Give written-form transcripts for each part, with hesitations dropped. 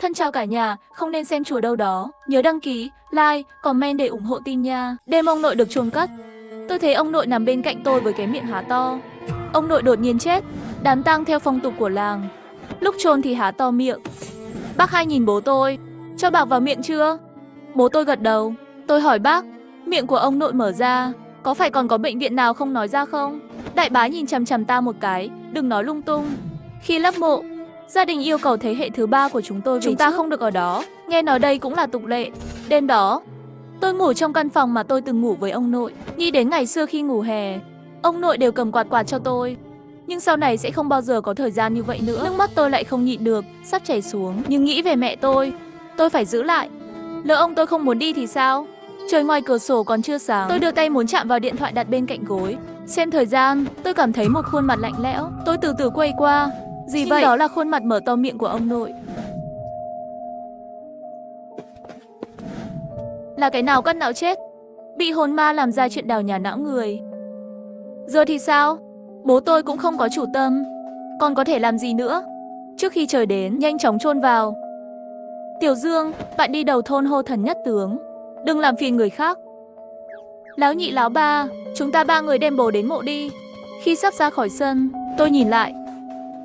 Thân chào cả nhà, không nên xem chùa đâu đó. Nhớ đăng ký, like, comment để ủng hộ team nha. Đêm ông nội được chôn cất. Tôi thấy ông nội nằm bên cạnh tôi với cái miệng há to. Ông nội đột nhiên chết. Đám tang theo phong tục của làng. Lúc chôn thì há to miệng. Bác hai nhìn bố tôi. Cho bạc vào miệng chưa? Bố tôi gật đầu. Tôi hỏi bác, miệng của ông nội mở ra, có phải còn có bệnh viện nào không nói ra không? Đại bá nhìn chằm chằm ta một cái, đừng nói lung tung. Khi lấp mộ, gia đình yêu cầu thế hệ thứ 3 của chúng tôi về chúng ta không được ở đó. Nghe nói đây cũng là tục lệ. Đêm đó, tôi ngủ trong căn phòng mà tôi từng ngủ với ông nội. Nghĩ đến ngày xưa khi ngủ hè, ông nội đều cầm quạt quạt cho tôi. Nhưng sau này sẽ không bao giờ có thời gian như vậy nữa. Nước mắt tôi lại không nhịn được, sắp chảy xuống. Nhưng nghĩ về mẹ tôi phải giữ lại. Lỡ ông tôi không muốn đi thì sao? Trời ngoài cửa sổ còn chưa sáng. Tôi đưa tay muốn chạm vào điện thoại đặt bên cạnh gối. Xem thời gian, tôi cảm thấy một khuôn mặt lạnh lẽo. Tôi từ từ quay qua. Gì vậy? Đó là khuôn mặt mở to miệng của ông nội. Là cái nào cất não chết, bị hồn ma làm ra chuyện đào nhà não người. Giờ thì sao? Bố tôi cũng không có chủ tâm, còn có thể làm gì nữa? Trước khi trời đến, nhanh chóng chôn vào. Tiểu Dương, bạn đi đầu thôn hô thần nhất tướng, đừng làm phiền người khác. Láo nhị láo ba, chúng ta 3 người đem bố đến mộ đi. Khi sắp ra khỏi sân, tôi nhìn lại,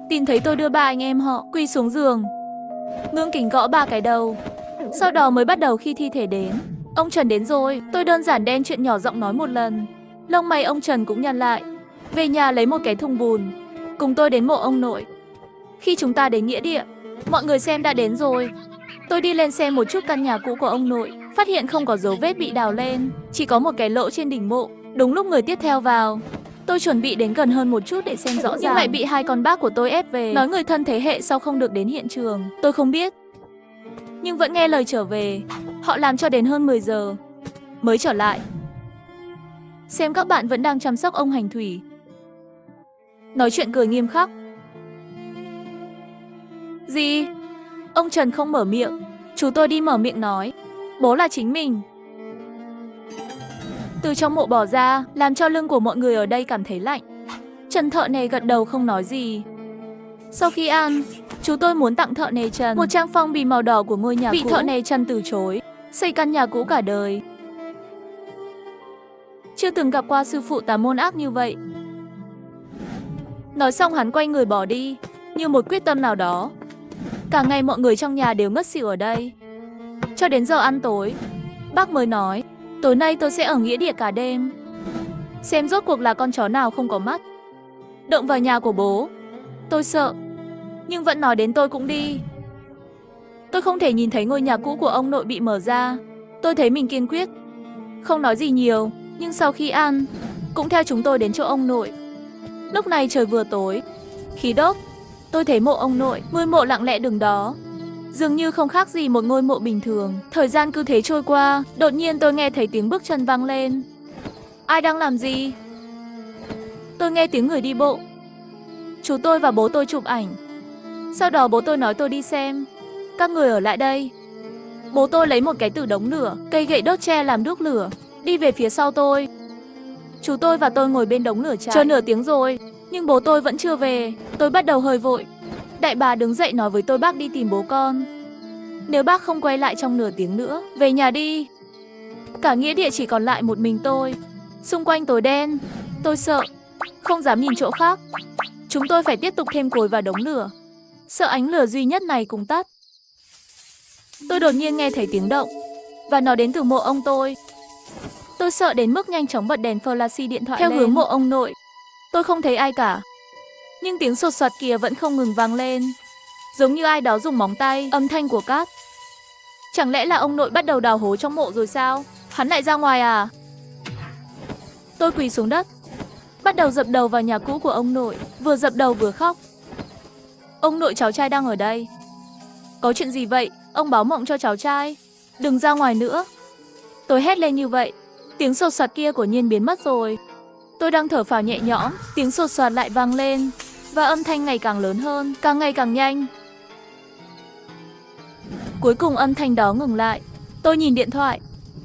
tìm thấy tôi đưa 3 anh em họ quỳ xuống giường, ngưỡng kính gõ 3 cái đầu. Sau đó mới bắt đầu khi thi thể đến. Ông Trần đến rồi. Tôi đơn giản đen chuyện nhỏ giọng nói một lần. Lông mày ông Trần cũng nhăn lại. Về nhà lấy một cái thùng bùn, cùng tôi đến mộ ông nội. Khi chúng ta đến nghĩa địa, mọi người xem đã đến rồi. Tôi đi lên xem một chút căn nhà cũ của ông nội, phát hiện không có dấu vết bị đào lên, chỉ có một cái lỗ trên đỉnh mộ. Đúng lúc người tiếp theo vào, tôi chuẩn bị đến gần hơn một chút để xem rõ ràng, nhưng lại bị 2 con bác của tôi ép về, nói người thân thế hệ sau không được đến hiện trường. Tôi không biết, nhưng vẫn nghe lời trở về. Họ làm cho đến hơn 10 giờ mới trở lại. Xem các bạn vẫn đang chăm sóc ông Hành Thủy. Nói chuyện cười nghiêm khắc. Gì? Ông Trần không mở miệng. Chú tôi đi mở miệng nói. Bố là chính mình. Từ trong mộ bỏ ra, làm cho lưng của mọi người ở đây cảm thấy lạnh. Trần Thợ Nề gật đầu không nói gì. Sau khi ăn, chú tôi muốn tặng Thợ Nề Trần một trang phong bì màu đỏ của ngôi nhà cũ. Bị Thợ Nề Trần từ chối. Xây căn nhà cũ cả đời. Chưa từng gặp qua sư phụ tà môn ác như vậy. Nói xong hắn quay người bỏ đi, như một quyết tâm nào đó. Cả ngày mọi người trong nhà đều ngất xỉu ở đây. Cho đến giờ ăn tối, bác mới nói, tối nay tôi sẽ ở nghĩa địa cả đêm, xem rốt cuộc là con chó nào không có mắt động vào nhà của bố. Tôi sợ, nhưng vẫn nói đến tôi cũng đi. Tôi không thể nhìn thấy ngôi nhà cũ của ông nội bị mở ra. Tôi thấy mình kiên quyết, không nói gì nhiều. Nhưng sau khi ăn, cũng theo chúng tôi đến chỗ ông nội. Lúc này trời vừa tối, khí đốt. Tôi thấy mộ ông nội, ngôi mộ lặng lẽ đứng đó, dường như không khác gì một ngôi mộ bình thường. Thời gian cứ thế trôi qua, đột nhiên tôi nghe thấy tiếng bước chân vang lên. Ai đang làm gì? Tôi nghe tiếng người đi bộ. Chú tôi và bố tôi chụp ảnh. Sau đó bố tôi nói tôi đi xem. Các người ở lại đây. Bố tôi lấy một cái từ đống lửa, cây gậy đốt tre làm đuốc lửa, đi về phía sau tôi. Chú tôi và tôi ngồi bên đống lửa chờ nửa tiếng rồi, nhưng bố tôi vẫn chưa về. Tôi bắt đầu hơi vội. Đại bà đứng dậy nói với tôi bác đi tìm bố con. Nếu bác không quay lại trong nửa tiếng nữa, về nhà đi. Cả nghĩa địa chỉ còn lại một mình tôi. Xung quanh tối đen. Tôi sợ, không dám nhìn chỗ khác. Chúng tôi phải tiếp tục thêm cối vào đống lửa, sợ ánh lửa duy nhất này cũng tắt. Tôi đột nhiên nghe thấy tiếng động, và nó đến từ mộ ông tôi. Tôi sợ đến mức nhanh chóng bật đèn flash điện thoại theo hướng mộ ông nội. Tôi không thấy ai cả, nhưng tiếng sột soạt kia vẫn không ngừng vang lên, giống như ai đó dùng móng tay. Âm thanh của cát. Chẳng lẽ là ông nội bắt đầu đào hố trong mộ rồi sao? Hắn lại ra ngoài à? Tôi quỳ xuống đất, bắt đầu dập đầu vào nhà cũ của ông nội, vừa dập đầu vừa khóc. Ông nội, cháu trai đang ở đây. Có chuyện gì vậy? Ông báo mộng cho cháu trai, đừng ra ngoài nữa. Tôi hét lên như vậy. Tiếng sột soạt kia của nhiên biến mất rồi. Tôi đang thở phào nhẹ nhõm, tiếng sột soạt lại vang lên, và âm thanh ngày càng lớn hơn, càng ngày càng nhanh. Cuối cùng âm thanh đó ngừng lại. Tôi nhìn điện thoại.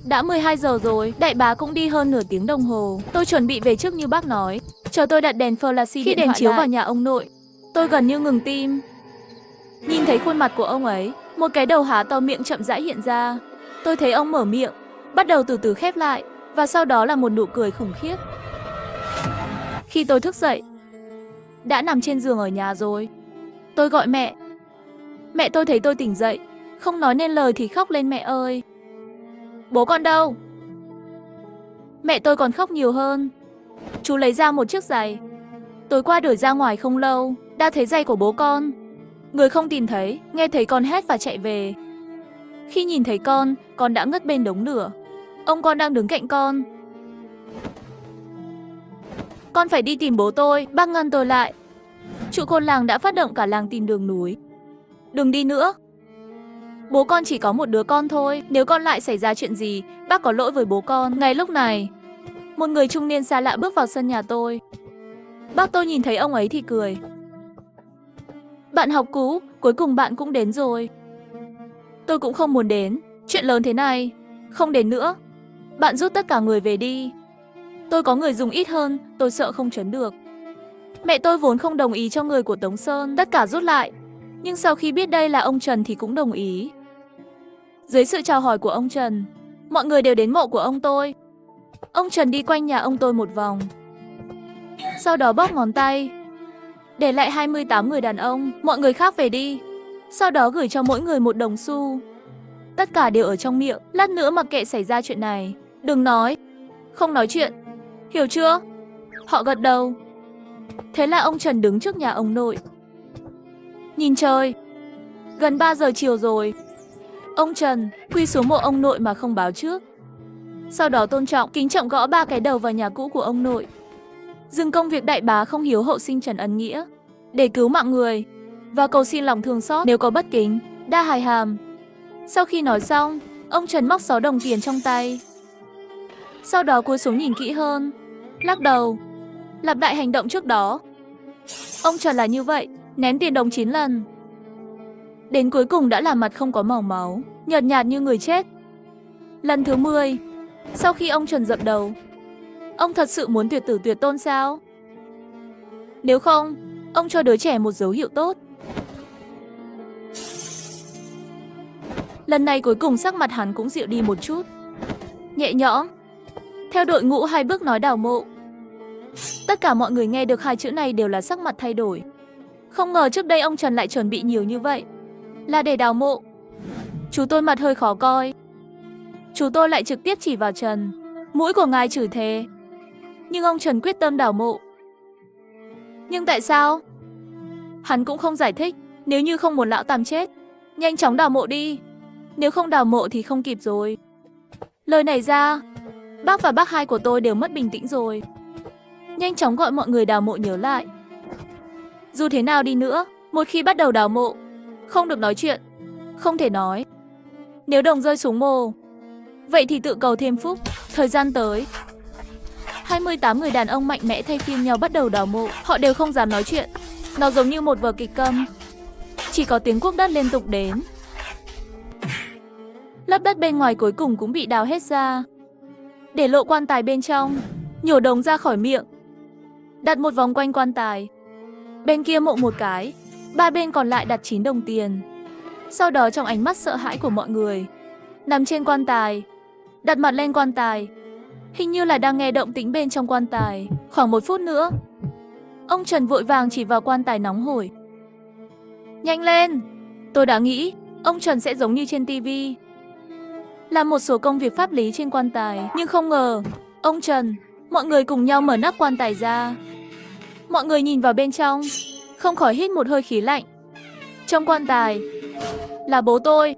Đã 12 giờ rồi, đại bá cũng đi hơn nửa tiếng đồng hồ. Tôi chuẩn bị về trước như bác nói. Chờ tôi đặt đèn flash khi đèn chiếu vào nhà ông nội, tôi gần như ngừng tim. Nhìn thấy khuôn mặt của ông ấy, Một cái đầu há to miệng chậm rãi hiện ra. Tôi thấy ông mở miệng, bắt đầu từ từ khép lại, và sau đó là một nụ cười khủng khiếp. Khi tôi thức dậy, đã nằm trên giường ở nhà rồi. Tôi gọi mẹ. Mẹ tôi thấy tôi tỉnh dậy, không nói nên lời thì khóc lên: mẹ ơi, bố con đâu? Mẹ tôi còn khóc nhiều hơn. Chú lấy ra một chiếc giày. Tối qua đổi ra ngoài không lâu, đã thấy giày của bố con. Người không tìm thấy, nghe thấy con hét và chạy về. Khi nhìn thấy con đã ngất bên đống lửa. Ông con đang đứng cạnh con. Con phải đi tìm bố tôi, bác ngăn tôi lại. Trụ cột làng đã phát động cả làng tìm đường núi. Đừng đi nữa. Bố con chỉ có một đứa con thôi, nếu con lại xảy ra chuyện gì, bác có lỗi với bố con. Ngay lúc này, một người trung niên xa lạ bước vào sân nhà tôi. Bác tôi nhìn thấy ông ấy thì cười. Bạn học cũ, cuối cùng bạn cũng đến rồi. Tôi cũng không muốn đến, chuyện lớn thế này. Không đến nữa. Bạn rút tất cả người về đi. Tôi có người dùng ít hơn, tôi sợ không trấn được. Mẹ tôi vốn không đồng ý cho người của Tống Sơn tất cả rút lại, nhưng sau khi biết đây là ông Trần thì cũng đồng ý. Dưới sự chào hỏi của ông Trần, mọi người đều đến mộ của ông tôi. Ông Trần đi quanh nhà ông tôi một vòng, sau đó bóp ngón tay, để lại 28 người đàn ông, mọi người khác về đi. Sau đó gửi cho mỗi người 1 đồng xu. Tất cả đều ở trong miệng, lát nữa mặc kệ xảy ra chuyện này, đừng nói, không nói chuyện, hiểu chưa? Họ gật đầu. Thế là ông Trần đứng trước nhà ông nội. Nhìn trời, gần 3 giờ chiều rồi. Ông Trần quy xuống mộ ông nội mà không báo trước. Sau đó tôn trọng, kính trọng gõ 3 cái đầu vào nhà cũ của ông nội. Dừng công việc đại bá không hiếu hậu sinh Trần Ân Nghĩa để cứu mạng người và cầu xin lòng thương xót nếu có bất kính, đa hài hàm. Sau khi nói xong, ông Trần móc 6 đồng tiền trong tay. Sau đó cúi xuống nhìn kỹ hơn, lắc đầu, lặp lại hành động trước đó. Ông Trần là như vậy, ném tiền đồng 9 lần. Đến cuối cùng đã là mặt không có màu máu, nhợt nhạt như người chết. Lần thứ 10, sau khi ông Trần dập đầu, ông thật sự muốn tuyệt tử tuyệt tôn sao? Nếu không, ông cho đứa trẻ một dấu hiệu tốt. Lần này cuối cùng sắc mặt hắn cũng dịu đi một chút, nhẹ nhõm. Theo đội ngũ 2 bước nói đào mộ. Tất cả mọi người nghe được 2 chữ này đều là sắc mặt thay đổi. Không ngờ trước đây ông Trần lại chuẩn bị nhiều như vậy, là để đào mộ. Chú tôi mặt hơi khó coi. Chú tôi lại trực tiếp chỉ vào Trần. Mũi của ngài chửi thề. Nhưng ông Trần quyết tâm đào mộ. Nhưng tại sao? Hắn cũng không giải thích. Nếu như không muốn lão Tam chết, nhanh chóng đào mộ đi. Nếu không đào mộ thì không kịp rồi. Lời này ra, bác và bác hai của tôi đều mất bình tĩnh rồi. Nhanh chóng gọi mọi người đào mộ nhớ lại. Dù thế nào đi nữa, một khi bắt đầu đào mộ, không được nói chuyện, không thể nói. Nếu đồng rơi xuống mồ, vậy thì tự cầu thêm phúc. Thời gian tới, 28 người đàn ông mạnh mẽ thay phiên nhau bắt đầu đào mộ. Họ đều không dám nói chuyện. Nó giống như một vở kịch câm. Chỉ có tiếng cuốc đất liên tục đến. Lớp đất bên ngoài cuối cùng cũng bị đào hết ra, để lộ quan tài bên trong. Nhổ đồng ra khỏi miệng, đặt một vòng quanh quan tài. Bên kia mộ một cái, 3 bên còn lại đặt 9 đồng tiền. Sau đó trong ánh mắt sợ hãi của mọi người, nằm trên quan tài, đặt mặt lên quan tài, hình như là đang nghe động tĩnh bên trong quan tài. Khoảng 1 phút nữa, ông Trần vội vàng chỉ vào quan tài nóng hổi. Nhanh lên! Tôi đã nghĩ ông Trần sẽ giống như trên tivi, làm một số công việc pháp lý trên quan tài. Nhưng không ngờ, ông Trần, mọi người cùng nhau mở nắp quan tài ra. Mọi người nhìn vào bên trong, không khỏi hít một hơi khí lạnh. Trong quan tài là bố tôi.